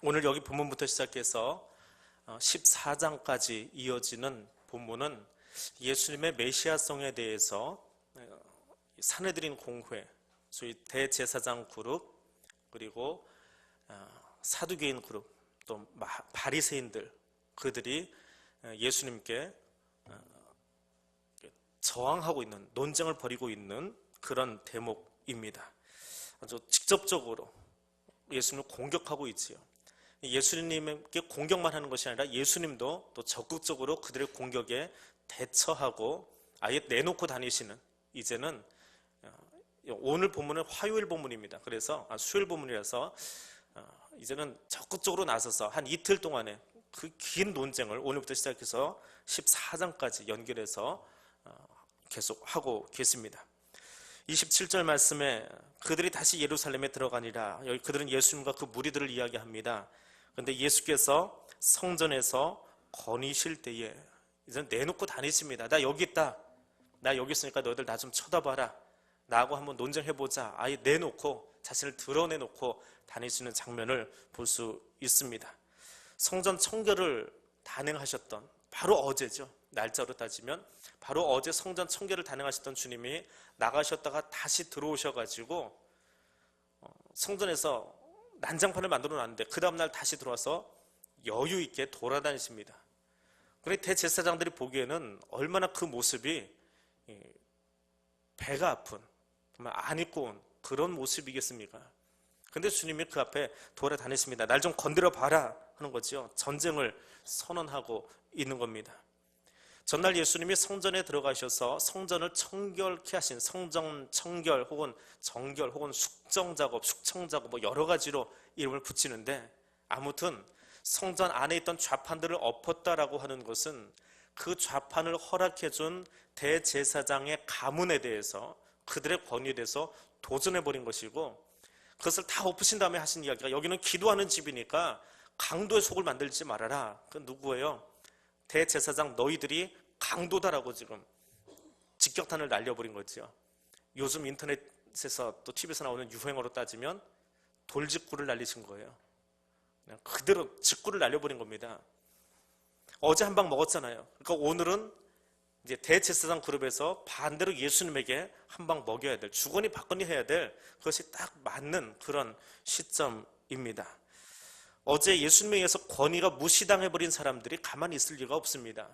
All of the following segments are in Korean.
오늘 여기 본문부터 시작해서 14장까지 이어지는 본문은 예수님의 메시아성에 대해서 산헤드린 공회, 소위 대제사장 그룹, 그리고 사두개인 그룹, 또 바리새인들, 그들이 예수님께 저항하고 있는, 논쟁을 벌이고 있는 그런 대목입니다. 아주 직접적으로 예수님을 공격하고 있지요. 예수님께 공격만 하는 것이 아니라 예수님도 또 적극적으로 그들의 공격에 대처하고 아예 내놓고 다니시는, 이제는 오늘 본문은 화요일 본문입니다. 그래서 수요일 본문이라서 이제는 적극적으로 나서서 한 이틀 동안의 그 긴 논쟁을 오늘부터 시작해서 14장까지 연결해서 계속 하고 계십니다. 27절 말씀에 그들이 다시 예루살렘에 들어가니라. 여기 그들은 예수님과 그 무리들을 이야기합니다. 그런데 예수께서 성전에서 거니실 때에 이제 내놓고 다니십니다. 나 여기 있다, 나 여기 있으니까 너희들 나 좀 쳐다봐라 라고 한번 논쟁해보자. 아예 내놓고, 자신을 드러내놓고 다니시는 장면을 볼 수 있습니다. 성전 청결을 단행하셨던, 바로 어제죠. 날짜로 따지면 바로 어제 성전 청결을 단행하셨던 주님이 나가셨다가 다시 들어오셔가지고 성전에서 난장판을 만들어 놨는데 그 다음날 다시 들어와서 여유 있게 돌아다니십니다. 그런데 대제사장들이 보기에는 얼마나 그 모습이 배가 아픈, 정말 안 입고 온 그런 모습이겠습니까? 근데 주님이 그 앞에 돌아다니십니다. 날 좀 건드려 봐라 하는 거죠. 전쟁을 선언하고 있는 겁니다. 전날 예수님이 성전에 들어가셔서 성전을 청결케 하신 성전 청결 혹은 정결 혹은 숙정 작업, 숙청 작업, 뭐 여러 가지로 이름을 붙이는데, 아무튼 성전 안에 있던 좌판들을 엎었다라고 하는 것은 그 좌판을 허락해준 대제사장의 가문에 대해서, 그들의 권위에 대해서 도전해버린 것이고, 그것을 다 엎으신 다음에 하신 이야기가, 여기는 기도하는 집이니까 강도의 속을 만들지 말아라. 그 누구예요? 대제사장 너희들이 강도다라고 지금 직격탄을 날려버린 거죠. 요즘 인터넷에서 또 TV에서 나오는 유행어로 따지면 돌직구를 날리신 거예요. 그냥 그대로 직구를 날려버린 겁니다. 어제 한 방 먹었잖아요. 그러니까 오늘은 이제 대제사장 그룹에서 반대로 예수님에게 한 방 먹여야 될, 주거니 받거니 해야 될, 그것이 딱 맞는 그런 시점입니다. 어제 예수님에 의해서 권위가 무시당해버린 사람들이 가만히 있을 리가 없습니다.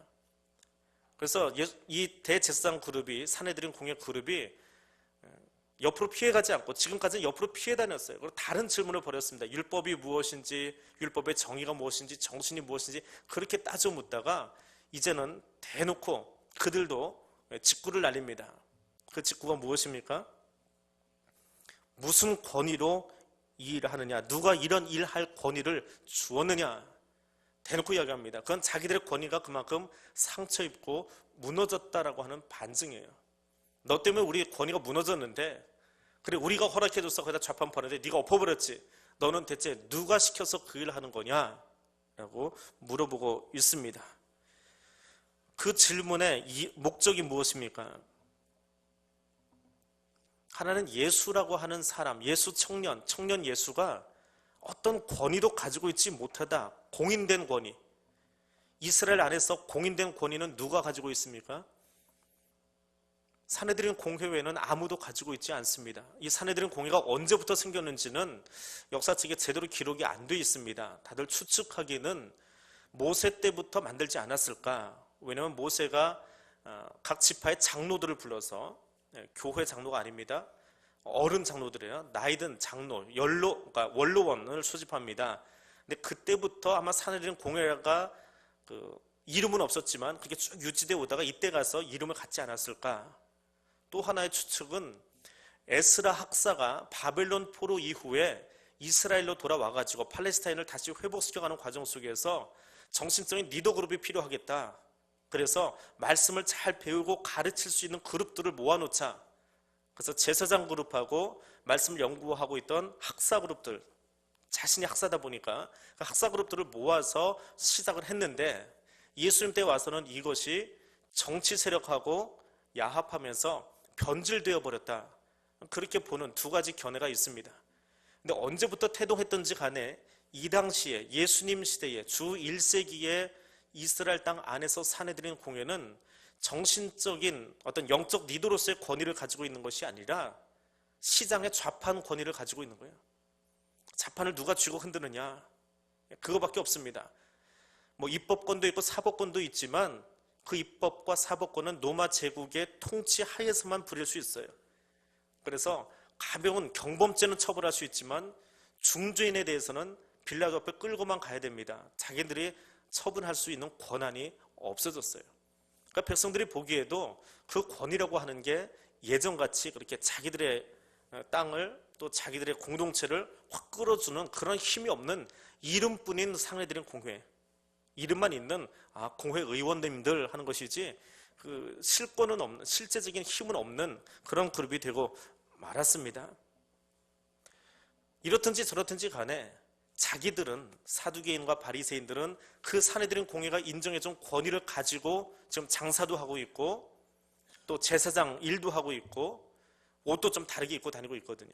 그래서 이 대제사장 그룹이, 산헤드린 공회 그룹이 옆으로 피해가지 않고 지금까지는 옆으로 피해 다녔어요. 그리고 다른 질문을 벌였습니다. 율법이 무엇인지, 율법의 정의가 무엇인지, 정신이 무엇인지 그렇게 따져 묻다가 이제는 대놓고 그들도 직구를 날립니다. 그 직구가 무엇입니까? 무슨 권위로 이 일을 하느냐, 누가 이런 일 할 권위를 주었느냐, 대놓고 이야기합니다. 그건 자기들의 권위가 그만큼 상처 입고 무너졌다라고 하는 반증이에요. 너 때문에 우리 권위가 무너졌는데, 그래 우리가 허락해줬어, 거기다 좌판 버렸는데 네가 엎어버렸지, 너는 대체 누가 시켜서 그 일을 하는 거냐 라고 물어보고 있습니다. 그 질문의 목적이 무엇입니까? 하나는 예수라고 하는 사람, 예수 청년 예수가 어떤 권위도 가지고 있지 못하다. 공인된 권위. 이스라엘 안에서 공인된 권위는 누가 가지고 있습니까? 산헤드린 공회 외에는 아무도 가지고 있지 않습니다. 이 산헤드린 공회가 언제부터 생겼는지는 역사책에 제대로 기록이 안 돼 있습니다. 다들 추측하기는 모세 때부터 만들지 않았을까? 왜냐하면 모세가 각 지파의 장로들을 불러서, 교회 장로가 아닙니다, 어른 장로들이에요. 나이든 장로, 그러니까 원로원을 소집합니다. 근데 그때부터 아마 산헤드린 공회가 이름은 없었지만 그게 쭉 유지되어 오다가 이때 가서 이름을 갖지 않았을까? 또 하나의 추측은 에스라 학사가 바벨론 포로 이후에 이스라엘로 돌아와가지고 팔레스타인을 다시 회복시켜가는 과정 속에서 정신적인 리더 그룹이 필요하겠다. 그래서 말씀을 잘 배우고 가르칠 수 있는 그룹들을 모아놓자. 그래서 제사장 그룹하고 말씀을 연구하고 있던 학사 그룹들, 자신이 학사다 보니까 그 학사 그룹들을 모아서 시작을 했는데, 예수님 때 와서는 이것이 정치 세력하고 야합하면서 변질되어 버렸다. 그렇게 보는 두 가지 견해가 있습니다. 근데 언제부터 태동했던지 간에 이 당시에 예수님 시대에 주 1세기에 이스라엘 땅 안에서 사내들인 공회는 정신적인 어떤 영적 리더로서의 권위를 가지고 있는 것이 아니라 시장의 좌판 권위를 가지고 있는 거예요. 좌판을 누가 쥐고 흔드느냐, 그거밖에 없습니다. 뭐 입법권도 있고 사법권도 있지만 그 입법과 사법권은 로마 제국의 통치 하에서만 부릴 수 있어요. 그래서 가벼운 경범죄는 처벌할 수 있지만 중죄인에 대해서는 빌라도 앞에 끌고만 가야 됩니다. 자기들이 처분할 수 있는 권한이 없어졌어요. 그러니까 백성들이 보기에도 그 권위라고 하는 게 예전같이 그렇게 자기들의 땅을 또 자기들의 공동체를 확 끌어주는 그런 힘이 없는 이름뿐인 상례들인 공회, 이름만 있는 공회 의원님들 하는 것이지 그 실권은 없는, 실제적인 힘은 없는 그런 그룹이 되고 말았습니다. 이렇든지 저렇든지 간에 자기들은, 사두개인과 바리새인들은 그 사내들인 공회가 인정해준 권위를 가지고 지금 장사도 하고 있고 또 제사장 일도 하고 있고 옷도 좀 다르게 입고 다니고 있거든요.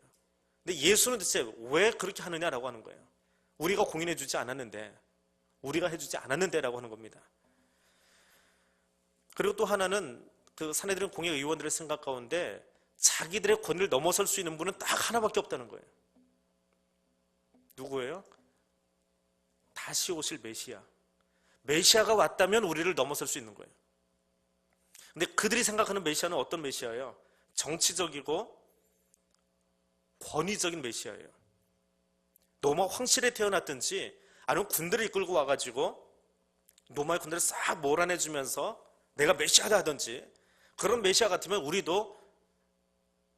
근데 예수는 대체 왜 그렇게 하느냐라고 하는 거예요. 우리가 공인해주지 않았는데, 우리가 해주지 않았는데 라고 하는 겁니다. 그리고 또 하나는 그 사내들인 공회 의원들의 생각 가운데 자기들의 권위를 넘어설 수 있는 분은 딱 하나밖에 없다는 거예요. 누구예요? 다시 오실 메시아. 메시아가 왔다면 우리를 넘어설 수 있는 거예요. 근데 그들이 생각하는 메시아는 어떤 메시아예요? 정치적이고 권위적인 메시아예요. 로마 황실에 태어났든지 아니면 군대를 이끌고 와가지고 로마의 군대를 싹 몰아내주면서 내가 메시아다 하든지 그런 메시아 같으면 우리도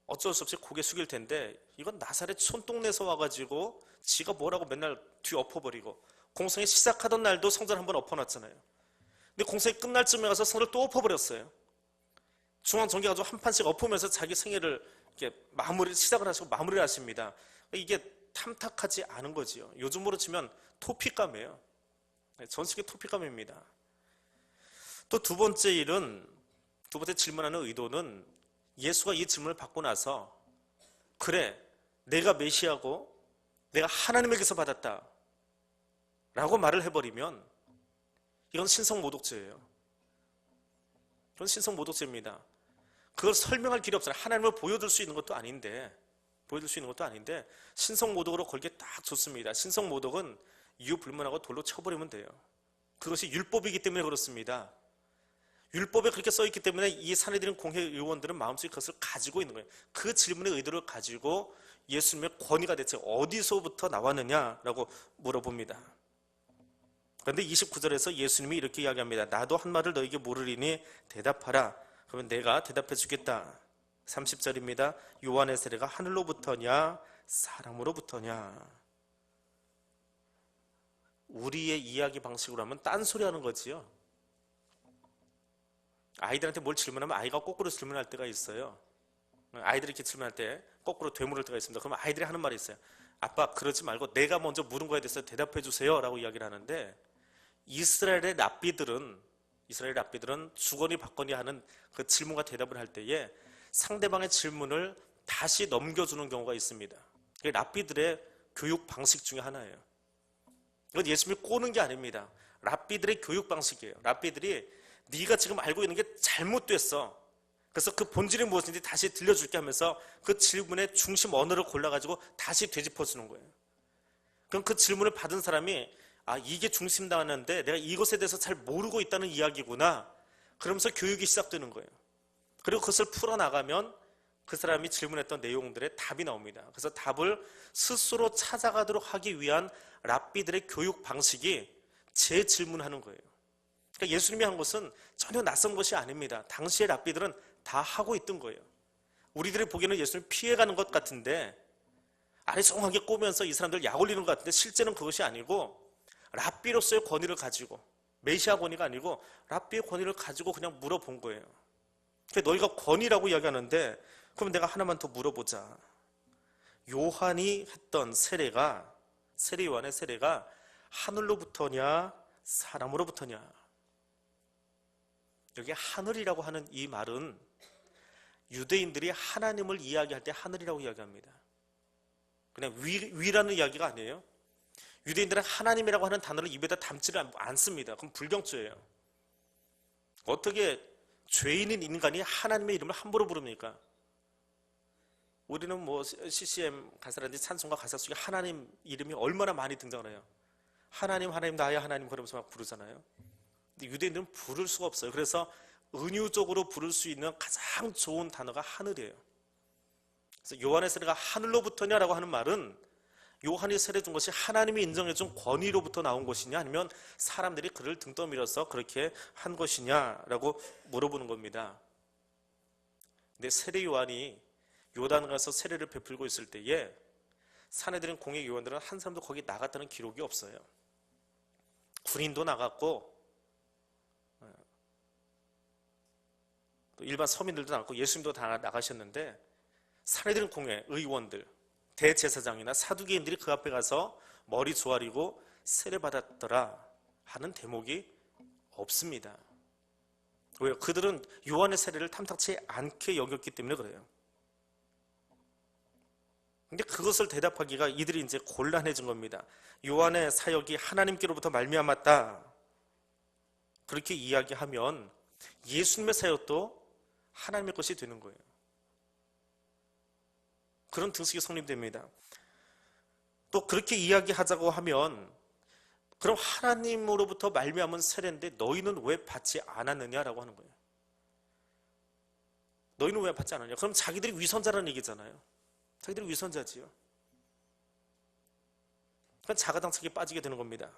어쩔 수 없이 고개 숙일 텐데 이건 나사렛 촌동네에서 와가지고 지가 뭐라고 맨날 뒤 엎어버리고 공성이 시작하던 날도 성전 한번 엎어놨잖아요. 근데 공성이 끝날 쯤에 가서 성전을 또 엎어버렸어요. 중앙정계 가지고 한 판씩 엎으면서 자기 생애를 이렇게 시작을 하시고 마무리를 하십니다. 이게 탐탁하지 않은 거지요. 요즘으로 치면 토픽감이에요. 전식의 토픽감입니다. 또 두 번째 질문하는 의도는 예수가 이 질문을 받고 나서 그래, 내가 메시아고 내가 하나님에게서 받았다 라고 말을 해버리면 이건 신성모독죄예요. 이건 신성모독죄입니다. 그걸 설명할 길이 없어요. 하나님을 보여줄 수 있는 것도 아닌데 신성모독으로 걸기에 딱 좋습니다. 신성모독은 이유 불문하고 돌로 쳐버리면 돼요. 그것이 율법이기 때문에 그렇습니다. 율법에 그렇게 써있기 때문에 이 사내들인 공회 의원들은 마음속에 그것을 가지고 있는 거예요. 그 질문의 의도를 가지고 예수님의 권위가 대체 어디서부터 나왔느냐라고 물어봅니다. 그런데 29절에서 예수님이 이렇게 이야기합니다. 나도 한 말을 너에게 물으리니 대답하라. 그러면 내가 대답해 주겠다. 30절입니다. 요한의 세례가 하늘로부터냐 사람으로부터냐. 우리의 이야기 방식으로 하면 딴소리 하는 거지요. 아이들한테 뭘 질문하면 아이가 거꾸로 질문할 때가 있어요. 아이들이 이렇게 질문할 때 거꾸로 되물을 때가 있습니다. 그러면 아이들이 하는 말이 있어요. 아빠 그러지 말고 내가 먼저 물은 거에 대해서 대답해 주세요 라고 이야기를 하는데 이스라엘의 랍비들은 주거니 받거니 하는 그 질문과 대답을 할 때에 상대방의 질문을 다시 넘겨주는 경우가 있습니다. 그게 랍비들의 교육 방식 중에 하나예요. 이건 예수님이 꼬는 게 아닙니다. 랍비들의 교육 방식이에요. 랍비들이 네가 지금 알고 있는 게 잘못됐어. 그래서 그 본질이 무엇인지 다시 들려줄게 하면서 그 질문의 중심 언어를 골라가지고 다시 되짚어주는 거예요. 그럼 그 질문을 받은 사람이 이게 중심당하는데 내가 이것에 대해서 잘 모르고 있다는 이야기구나. 그러면서 교육이 시작되는 거예요. 그리고 그것을 풀어나가면 그 사람이 질문했던 내용들의 답이 나옵니다. 그래서 답을 스스로 찾아가도록 하기 위한 랍비들의 교육 방식이 재질문하는 거예요. 그러니까 예수님이 한 것은 전혀 낯선 것이 아닙니다. 당시의 랍비들은 다 하고 있던 거예요. 우리들이 보기에는 예수님 피해가는 것 같은데 아리송하게 꼬면서 이 사람들 약 올리는 것 같은데 실제는 그것이 아니고 랍비로서의 권위를 가지고 메시아 권위가 아니고 랍비의 권위를 가지고 그냥 물어본 거예요. 그러니까 너희가 권위라고 이야기하는데 그럼 내가 하나만 더 물어보자. 요한이 했던 세례 요한의 세례가 하늘로부터냐 사람으로부터냐. 여기 하늘이라고 하는 이 말은 유대인들이 하나님을 이야기할 때 하늘이라고 이야기합니다. 그냥 위라는 이야기가 아니에요. 유대인들은 하나님이라고 하는 단어를 입에다 담지를 않습니다. 그럼 불경죄예요. 어떻게 죄인인 인간이 하나님의 이름을 함부로 부릅니까? 우리는 뭐 CCM 가사라든지 찬송가 가사 속에 하나님 이름이 얼마나 많이 등장을 해요. 하나님, 하나님, 나의 하나님 그러면서 막 부르잖아요. 근데 유대인들은 부를 수가 없어요. 그래서 은유적으로 부를 수 있는 가장 좋은 단어가 하늘이에요. 그래서 요한의 세례가 하늘로부터냐라고 하는 말은 요한이 세례 준 것이 하나님이 인정해 준 권위로부터 나온 것이냐, 아니면 사람들이 그를 등 떠밀어서 그렇게 한 것이냐라고 물어보는 겁니다. 근데 세례 요한이 요단 가서 세례를 베풀고 있을 때에 사내들인 공회 요원들은 한 사람도 거기 나갔다는 기록이 없어요. 군인도 나갔고 또 일반 서민들도 나갔고 예수님도 다 나가셨는데, 사내들인 공회 의원들, 대제사장이나 사두개인들이 그 앞에 가서 머리 조아리고 세례받았더라 하는 대목이 없습니다. 왜요? 그들은 요한의 세례를 탐탁치 않게 여겼기 때문에 그래요. 근데 그것을 대답하기가 이들이 이제 곤란해진 겁니다. 요한의 사역이 하나님께로부터 말미암았다, 그렇게 이야기하면 예수님의 사역도 하나님의 것이 되는 거예요. 그런 등식이 성립됩니다. 또 그렇게 이야기하자고 하면, 그럼 하나님으로부터 말미암은 세례인데 너희는 왜 받지 않았느냐라고 하는 거예요. 너희는 왜 받지 않았냐? 그럼 자기들이 위선자라는 얘기잖아요. 자기들이 위선자지요. 그러니까 자가당착에 빠지게 되는 겁니다.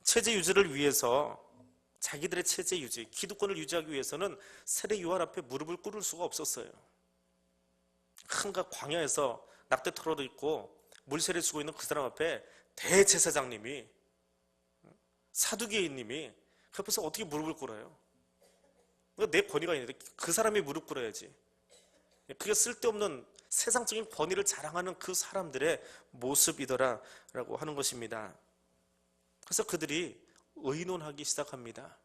체제 유지를 위해서, 자기들의 체제 유지, 기득권을 유지하기 위해서는 세례 요한 앞에 무릎을 꿇을 수가 없었어요. 큰 광야에서 낙대 털어도 있고 물세례 주고 있는 그 사람 앞에 대제사장님이, 사두개인님이 그 앞에서 어떻게 무릎을 꿇어요? 내 권위가 있는데 그 사람이 무릎 꿇어야지. 그게 쓸데없는 세상적인 권위를 자랑하는 그 사람들의 모습이더라라고 하는 것입니다. 그래서 그들이 의논하기 시작합니다.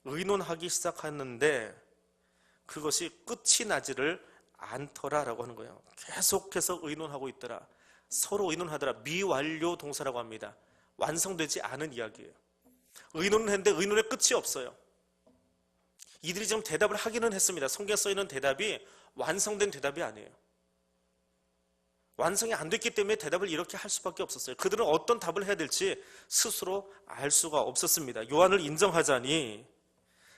의논하기 시작하는데 그것이 끝이 나지를 않더라라고 하는 거예요. 계속해서 의논하고 있더라. 서로 의논하더라. 미완료 동사라고 합니다. 완성되지 않은 이야기예요. 의논은 했는데 의논의 끝이 없어요. 이들이 지금 대답을 하기는 했습니다. 성경에 써있는 대답이 완성된 대답이 아니에요. 완성이 안 됐기 때문에 대답을 이렇게 할 수밖에 없었어요. 그들은 어떤 답을 해야 될지 스스로 알 수가 없었습니다. 요한을 인정하자니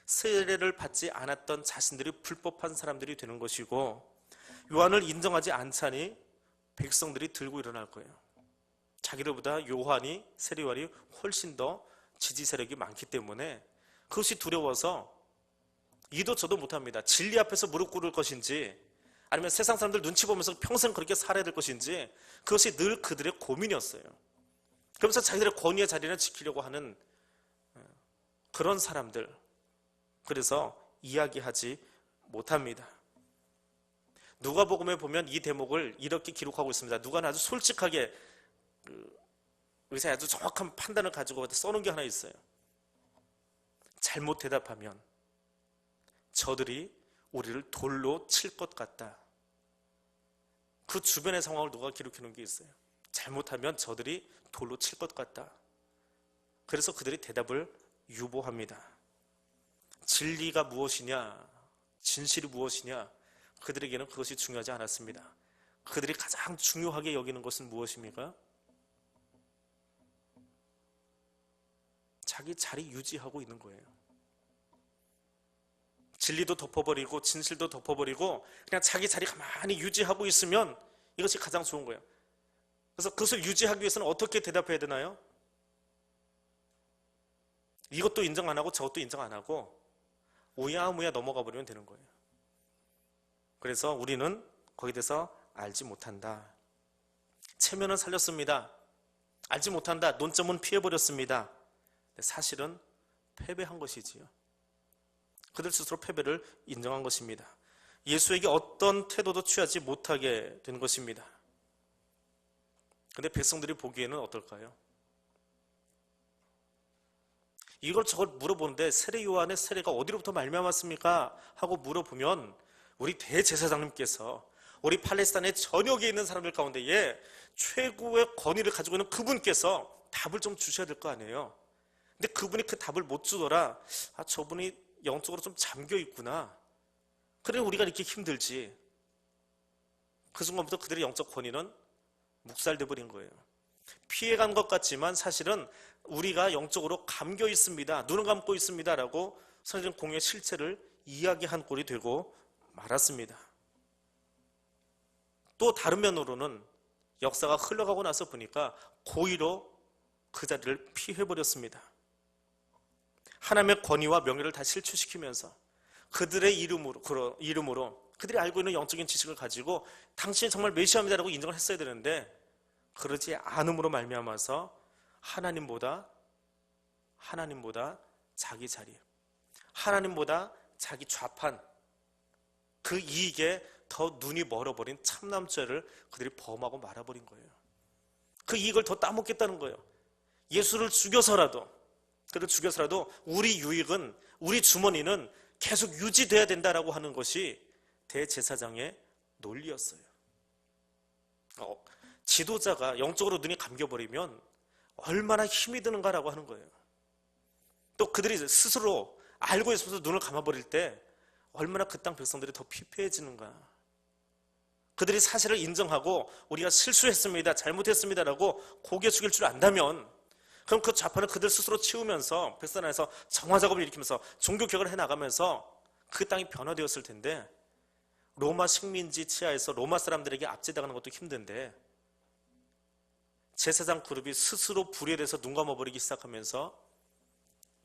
세례를 받지 않았던 자신들이 불법한 사람들이 되는 것이고, 요한을 인정하지 않자니 백성들이 들고 일어날 거예요. 자기들보다 세례 요한이 훨씬 더 지지 세력이 많기 때문에 그것이 두려워서 이도 저도 못합니다. 진리 앞에서 무릎 꿇을 것인지, 아니면 세상 사람들 눈치 보면서 평생 그렇게 살아야 될 것인지, 그것이 늘 그들의 고민이었어요. 그러면서 자기들의 권위의 자리를 지키려고 하는 그런 사람들, 그래서 이야기하지 못합니다. 누가복음에 보면 이 대목을 이렇게 기록하고 있습니다. 누가는 아주 솔직하게 의사의 아주 정확한 판단을 가지고 써놓은 게 하나 있어요. 잘못 대답하면 저들이 우리를 돌로 칠 것 같다. 그 주변의 상황을 누가 기록해 놓은 게 있어요. 잘못하면 저들이 돌로 칠 것 같다. 그래서 그들이 대답을 유보합니다. 진리가 무엇이냐, 진실이 무엇이냐, 그들에게는 그것이 중요하지 않았습니다. 그들이 가장 중요하게 여기는 것은 무엇입니까? 자기 자리 유지하고 있는 거예요. 진리도 덮어버리고 진실도 덮어버리고 그냥 자기 자리 가만히 유지하고 있으면 이것이 가장 좋은 거예요. 그래서 그것을 유지하기 위해서는 어떻게 대답해야 되나요? 이것도 인정 안 하고 저것도 인정 안 하고 우야무야 넘어가 버리면 되는 거예요. 그래서 우리는 거기에 대해서 알지 못한다. 체면은 살렸습니다. 알지 못한다. 논점은 피해버렸습니다. 사실은 패배한 것이지요. 그들 스스로 패배를 인정한 것입니다. 예수에게 어떤 태도도 취하지 못하게 된 것입니다. 그런데 백성들이 보기에는 어떨까요? 이걸 저걸 물어보는데 세례 요한의 세례가 어디로부터 말미암았습니까? 하고 물어보면 우리 대제사장님께서 우리 팔레스타인의 전역에 있는 사람들 가운데에 최고의 권위를 가지고 있는 그분께서 답을 좀 주셔야 될 거 아니에요. 근데 그분이 그 답을 못 주더라. 저분이 영적으로 좀 잠겨 있구나. 그래 우리가 이렇게 힘들지. 그 순간부터 그들의 영적 권위는 묵살돼 버린 거예요. 피해간 것 같지만 사실은 우리가 영적으로 감겨 있습니다. 눈을 감고 있습니다. 라고 성경 공의 실체를 이야기한 꼴이 되고 말았습니다. 또 다른 면으로는 역사가 흘러가고 나서 보니까 고의로 그 자리를 피해버렸습니다. 하나님의 권위와 명예를 다 실추시키면서 그들의 이름으로 그들이 알고 있는 영적인 지식을 가지고 당신이 정말 메시아입니다라고 인정을 했어야 되는데 그러지 않음으로 말미암아서 하나님보다 자기 자리, 하나님보다 자기 좌판, 그 이익에 더 눈이 멀어버린 참남죄를 그들이 범하고 말아버린 거예요. 그 이익을 더 따먹겠다는 거예요. 예수를 죽여서라도, 그를 죽여서라도 우리 유익은, 우리 주머니는 계속 유지돼야 된다라고 하는 것이 대제사장의 논리였어요. 지도자가 영적으로 눈이 감겨버리면 얼마나 힘이 드는가라고 하는 거예요. 또 그들이 스스로 알고 있으면서 눈을 감아버릴 때 얼마나 그 땅 백성들이 더 피폐해지는가. 그들이 사실을 인정하고 우리가 실수했습니다, 잘못했습니다라고 고개 숙일 줄 안다면 그럼 그 좌판을 그들 스스로 치우면서 백성 안에서 정화작업을 일으키면서 종교개혁을 해나가면서 그 땅이 변화되었을 텐데 로마 식민지 치하에서 로마 사람들에게 압제당하는 것도 힘든데 제사장 그룹이 스스로 불의에 대해서 눈 감아버리기 시작하면서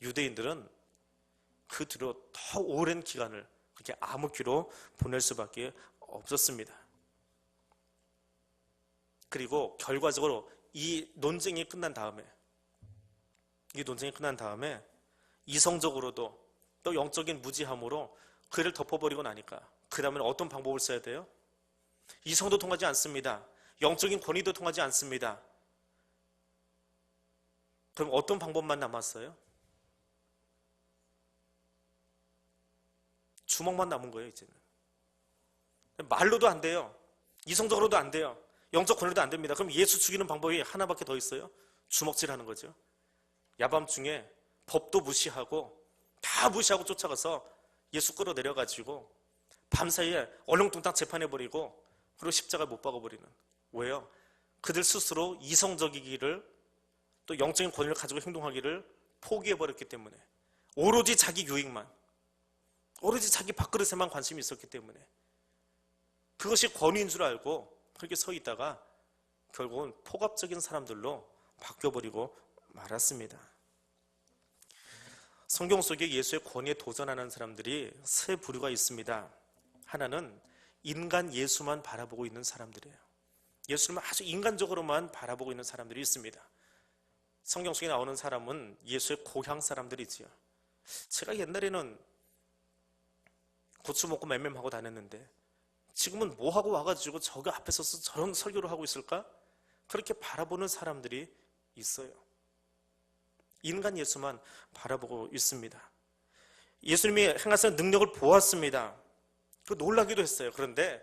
유대인들은 그 뒤로 더 오랜 기간을 그렇게 암흑기로 보낼 수밖에 없었습니다. 그리고 결과적으로 이 논쟁이 끝난 다음에 이성적으로도 또 영적인 무지함으로 그를 덮어버리고 나니까 그 다음에는 어떤 방법을 써야 돼요? 이성도 통하지 않습니다. 영적인 권위도 통하지 않습니다. 그럼 어떤 방법만 남았어요? 주먹만 남은 거예요, 이제는. 말로도 안 돼요. 이성적으로도 안 돼요. 영적 권위도 안 됩니다. 그럼 예수 죽이는 방법이 하나밖에 더 있어요? 주먹질 하는 거죠. 야밤중에 법도 무시하고 다 무시하고 쫓아가서 예수 끌어내려가지고 밤사이에 얼렁뚱땅 재판해버리고 그리고 십자가에 못 박아버리는. 왜요? 그들 스스로 이성적이기를 또 영적인 권위를 가지고 행동하기를 포기해버렸기 때문에 오로지 자기 유익만, 오로지 자기 밥그릇에만 관심이 있었기 때문에 그것이 권위인 줄 알고 그렇게 서 있다가 결국은 폭압적인 사람들로 바뀌어버리고 말았습니다. 성경 속에 예수의 권위에 도전하는 사람들이 세 부류가 있습니다. 하나는 인간 예수만 바라보고 있는 사람들이에요. 예수를 아주 인간적으로만 바라보고 있는 사람들이 있습니다. 성경 속에 나오는 사람은 예수의 고향 사람들이지요. 제가 옛날에는 고추 먹고 맴맴하고 다녔는데 지금은 뭐하고 와가지고 저기 앞에 서서 저런 설교를 하고 있을까? 그렇게 바라보는 사람들이 있어요. 인간 예수만 바라보고 있습니다. 예수님이 행하시는 능력을 보았습니다. 놀라기도 했어요. 그런데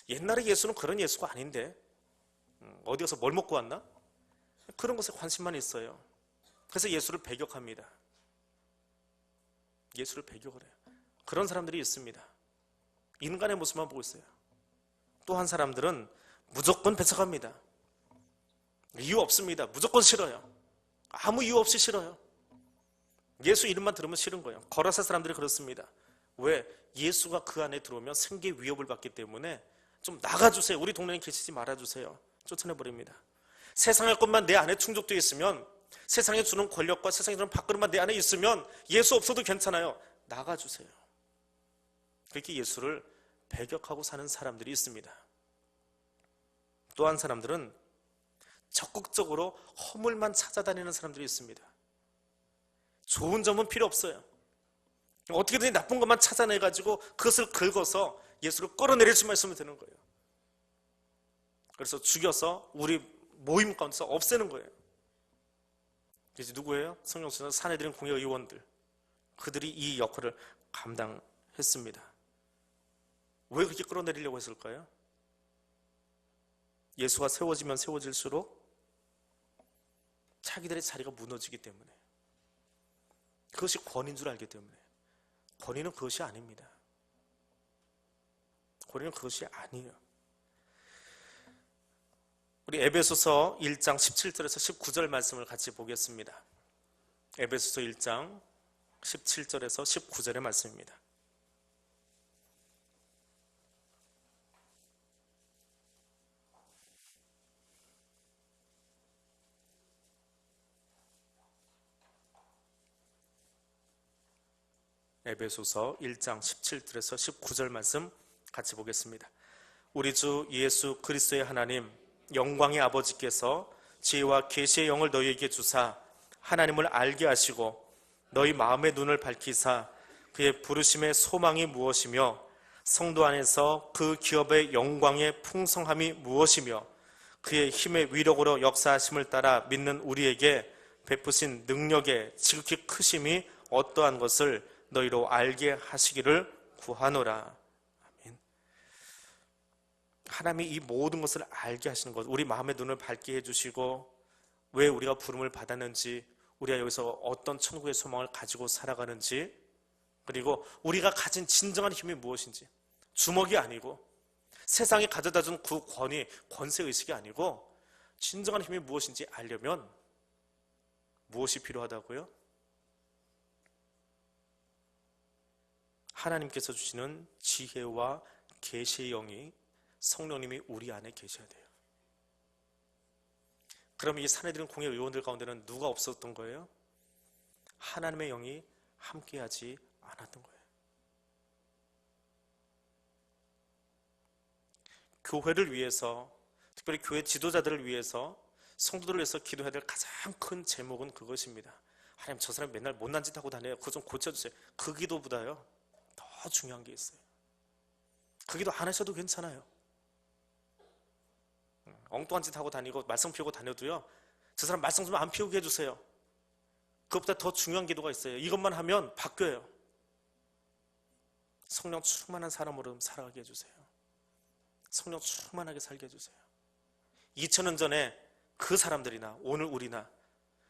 옛날에 예수는 그런 예수가 아닌데 어디 가서 뭘 먹고 왔나? 그런 것에 관심만 있어요. 그래서 예수를 배격합니다. 예수를 배격을 해요. 그런 사람들이 있습니다. 인간의 모습만 보고 있어요. 또 한 사람들은 무조건 배척합니다. 이유 없습니다. 무조건 싫어요. 아무 이유 없이 싫어요. 예수 이름만 들으면 싫은 거예요. 거라사 사람들이 그렇습니다. 왜? 예수가 그 안에 들어오면 생계 위협을 받기 때문에 좀 나가주세요. 우리 동네에 계시지 말아주세요. 쫓아내버립니다. 세상의 것만 내 안에 충족되어 있으면, 세상에 주는 권력과 세상에 주는 밥그릇만 내 안에 있으면 예수 없어도 괜찮아요. 나가주세요. 그렇게 예수를 배격하고 사는 사람들이 있습니다. 또 한 사람들은 적극적으로 허물만 찾아다니는 사람들이 있습니다. 좋은 점은 필요 없어요. 어떻게든 나쁜 것만 찾아내가지고 그것을 긁어서 예수를 끌어내릴 수만 있으면 되는 거예요. 그래서 죽여서 우리 모임 가운데서 없애는 거예요. 이제 누구예요? 성경 속에서 사내들인 공회 의원들, 그들이 이 역할을 감당했습니다. 왜 그렇게 끌어내리려고 했을까요? 예수가 세워지면 세워질수록 자기들의 자리가 무너지기 때문에, 그것이 권위인 줄 알기 때문에. 권위는 그것이 아닙니다. 권위는 그것이 아니에요. 우리 에베소서 1장 17절에서 19절 말씀을 같이 보겠습니다. 에베소서 1장 17절에서 19절의 말씀입니다. 에베소서 1장 17절에서 19절 말씀 같이 보겠습니다. 우리 주 예수 그리스도의 하나님 영광의 아버지께서 지혜와 계시의 영을 너희에게 주사 하나님을 알게 하시고 너희 마음의 눈을 밝히사 그의 부르심의 소망이 무엇이며 성도 안에서 그 기업의 영광의 풍성함이 무엇이며 그의 힘의 위력으로 역사하심을 따라 믿는 우리에게 베푸신 능력의 지극히 크심이 어떠한 것을 너희로 알게 하시기를 구하노라. 아멘. 하나님이 이 모든 것을 알게 하시는 것, 우리 마음의 눈을 밝게 해주시고 왜 우리가 부름을 받았는지, 우리가 여기서 어떤 천국의 소망을 가지고 살아가는지, 그리고 우리가 가진 진정한 힘이 무엇인지, 주먹이 아니고 세상이 가져다준 그 권위, 권세의식이 아니고 진정한 힘이 무엇인지 알려면 무엇이 필요하다고요? 하나님께서 주시는 지혜와 계시의 영이, 성령님이 우리 안에 계셔야 돼요. 그럼 이 사내들은 공의 의원들 가운데는 누가 없었던 거예요? 하나님의 영이 함께하지 않았던 거예요. 교회를 위해서, 특별히 교회 지도자들을 위해서, 성도들을 위해서 기도해야 될 가장 큰 제목은 그것입니다. 하나님, 저 사람 맨날 못난 짓 하고 다녀요. 그거 좀 고쳐주세요. 그 기도보다요 더 중요한 게 있어요. 그 기도 안 하셔도 괜찮아요. 엉뚱한 짓 하고 다니고 말썽 피우고 다녀도요, 저 사람 말썽 좀 안 피우게 해주세요. 그것보다 더 중요한 기도가 있어요. 이것만 하면 바뀌어요. 성령 충만한 사람으로 살아가게 해주세요. 성령 충만하게 살게 해주세요. 2000년 전에 그 사람들이나 오늘 우리나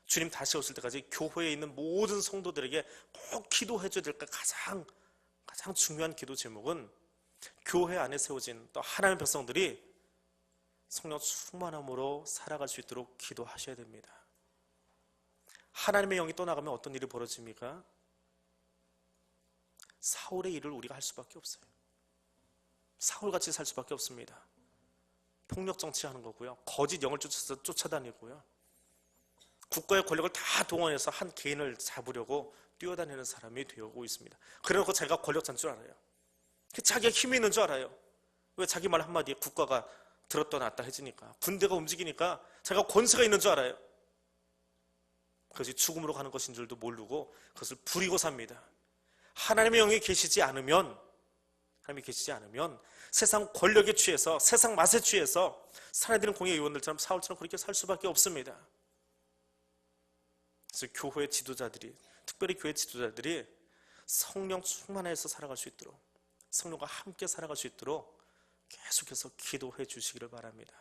주님 다시 오실 때까지 교회에 있는 모든 성도들에게 꼭 기도해줘야 될 가장 중요한 기도 제목은 교회 안에 세워진 또 하나님의 백성들이 성령 충만함으로 살아갈 수 있도록 기도하셔야 됩니다. 하나님의 영이 떠나가면 어떤 일이 벌어집니까? 사울의 일을 우리가 할 수밖에 없어요. 사울같이 살 수밖에 없습니다. 폭력 정치하는 거고요, 거짓 영을 쫓아다니고요, 국가의 권력을 다 동원해서 한 개인을 잡으려고 뛰어다니는 사람이 되어오고 있습니다. 그래놓고 자기가 권력자인 줄 알아요. 자기가 힘이 있는 줄 알아요. 왜? 자기 말 한마디에 국가가 들었다 놨다 해지니까, 군대가 움직이니까 자기가 권세가 있는 줄 알아요. 그것이 죽음으로 가는 것인 줄도 모르고 그것을 부리고 삽니다. 하나님의 영이 계시지 않으면, 세상 권력에 취해서, 세상 맛에 취해서 사내들은 공의 의원들처럼 사울처럼 그렇게 살 수밖에 없습니다. 그래서 교회 지도자들이, 특별히 교회 지도자들이 성령 충만해서 살아갈 수 있도록, 성령과 함께 살아갈 수 있도록 계속해서 기도해 주시기를 바랍니다.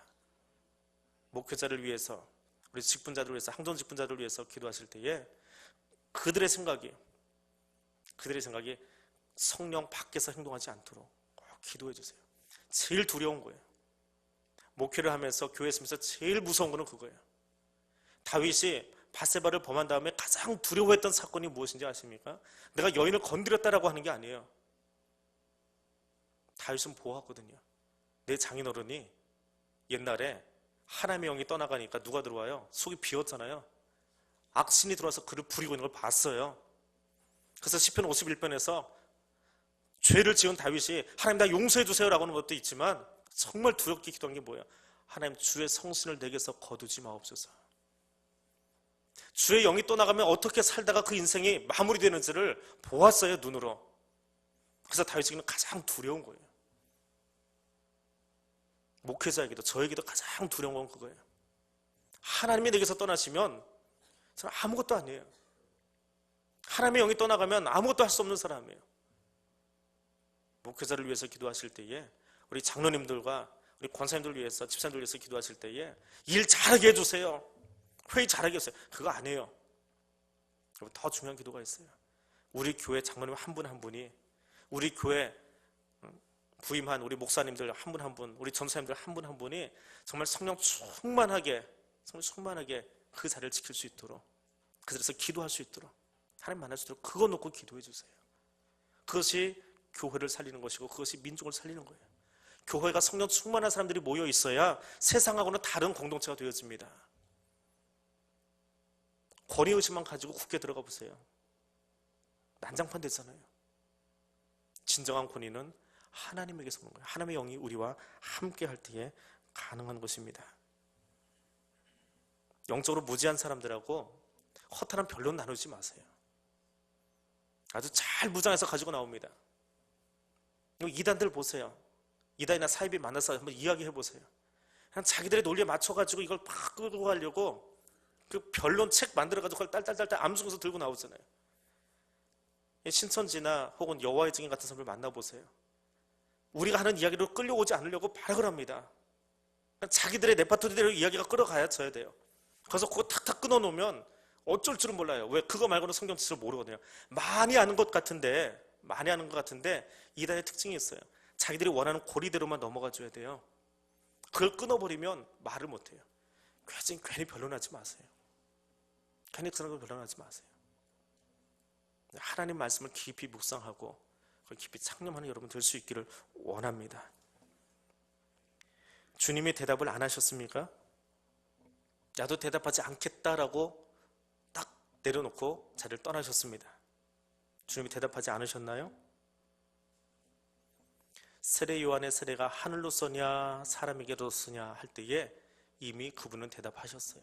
목회자를 위해서, 우리 직분자들을 위해서, 항전 직분자들을 위해서 기도하실 때에 그들의 생각이 성령 밖에서 행동하지 않도록 꼭 기도해 주세요. 제일 두려운 거예요. 목회를 하면서, 교회에 있으면서 제일 무서운 거는 그거예요. 다윗이 바세바를 범한 다음에 가장 두려워했던 사건이 무엇인지 아십니까? 내가 여인을 건드렸다라고 하는 게 아니에요. 다윗은 보았거든요. 내 장인어른이 옛날에 하나님의 영이 떠나가니까 누가 들어와요? 속이 비었잖아요. 악신이 들어와서 그를 부리고 있는 걸 봤어요. 그래서 시편 51편에서 죄를 지은 다윗이 하나님 나 용서해 주세요 라고 하는 것도 있지만, 정말 두렵게 기도한 게 뭐예요? 하나님, 주의 성신을 내게서 거두지 마옵소서. 주의 영이 떠나가면 어떻게 살다가 그 인생이 마무리되는지를 보았어요, 눈으로. 그래서 다윗에게는 가장 두려운 거예요. 목회자에게도, 저에게도 가장 두려운 건 그거예요. 하나님이 내게서 떠나시면 저는 아무것도 아니에요. 하나님의 영이 떠나가면 아무것도 할 수 없는 사람이에요. 목회자를 위해서 기도하실 때에 우리 장로님들과 우리 권사님들 위해서, 집사님들 위해서 기도하실 때에 일 잘하게 해주세요, 회의 잘하게 해주세요, 그거 안 해요. 더 중요한 기도가 있어요. 우리 교회 장로님 한 분 한 분이, 우리 교회 부임한 우리 목사님들 한 분 한 분, 우리 전사님들 한 분 한 분이 정말 성령 충만하게, 성령 충만하게 그 자리를 지킬 수 있도록, 그 자리에서 기도할 수 있도록, 하나님 만날 수 있도록 그거 놓고 기도해 주세요. 그것이 교회를 살리는 것이고 그것이 민족을 살리는 거예요. 교회가 성령 충만한 사람들이 모여 있어야 세상하고는 다른 공동체가 되어집니다. 권위의식만 가지고 굳게 들어가 보세요. 난장판 되잖아요. 진정한 권위는 하나님에게서 오는 거예요. 하나님의 영이 우리와 함께 할 때에 가능한 것입니다. 영적으로 무지한 사람들하고 허탈한 변론 나누지 마세요. 아주 잘 무장해서 가지고 나옵니다. 이단들 보세요. 이단이나 사이비 만나서 한번 이야기해 보세요. 그냥 자기들의 논리에 맞춰가지고 이걸 팍 끌고 가려고 그 변론 책 만들어가지고 그걸 딸딸딸딸 암송해서 들고 나오잖아요. 신천지나 혹은 여호와의 증인 같은 사람을 만나보세요. 우리가 하는 이야기로 끌려오지 않으려고 발악을 합니다. 자기들의 레파토리대로 이야기가 끌어가야져야 돼요. 그래서 그거 탁탁 끊어놓으면 어쩔 줄은 몰라요. 왜? 그거 말고는 성경 지식을 모르거든요. 많이 아는 것 같은데 이단의 특징이 있어요. 자기들이 원하는 고리대로만 넘어가 줘야 돼요. 그걸 끊어버리면 말을 못해요. 괜히 변론하지 마세요. 괜히 그런 걸 변론하지 마세요. 하나님 말씀을 깊이 묵상하고 그걸 깊이 창념하는 여러분 될 수 있기를 원합니다. 주님이 대답을 안 하셨습니까? 나도 대답하지 않겠다라고 딱 내려놓고 자리를 떠나셨습니다. 주님이 대답하지 않으셨나요? 세례 요한의 세례가 하늘로 쏘냐 사람에게로 쏘냐 할 때에 이미 그분은 대답하셨어요.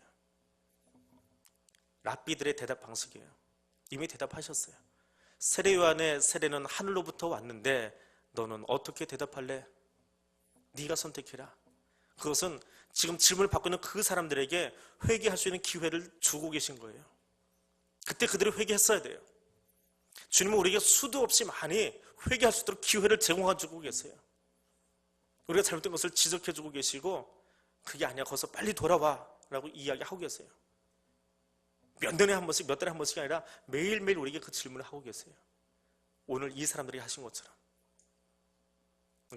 랍비들의 대답 방식이에요. 이미 대답하셨어요. 세례 요한의 세례는 하늘로부터 왔는데 너는 어떻게 대답할래? 네가 선택해라. 그것은 지금 질문을 받고 있는 그 사람들에게 회개할 수 있는 기회를 주고 계신 거예요. 그때 그들이 회개했어야 돼요. 주님은 우리에게 수도 없이 많이 회개할 수 있도록 기회를 제공해주고 계세요. 우리가 잘못된 것을 지적해주고 계시고 그게 아니야, 거기서 빨리 돌아와 라고 이야기하고 계세요. 몇 년에 한 번씩, 몇 달에 한 번씩이 아니라 매일매일 우리에게 그 질문을 하고 계세요. 오늘 이 사람들이 하신 것처럼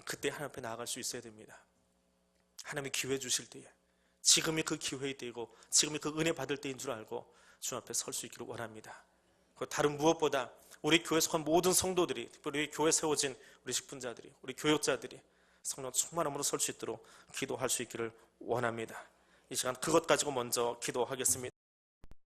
그때 하나님 앞에 나아갈 수 있어야 됩니다. 하나님이 기회 주실 때에 지금이 그 기회의 때이고 지금이 그 은혜 받을 때인 줄 알고 주님 앞에 설 수 있기를 원합니다. 다른 무엇보다 우리 교회에 속한 모든 성도들이, 특별히 우리 교회에 세워진 우리 직분자들이, 우리 교역자들이 성령 충만함으로 설 수 있도록 기도할 수 있기를 원합니다. 이 시간 그것 가지고 먼저 기도하겠습니다.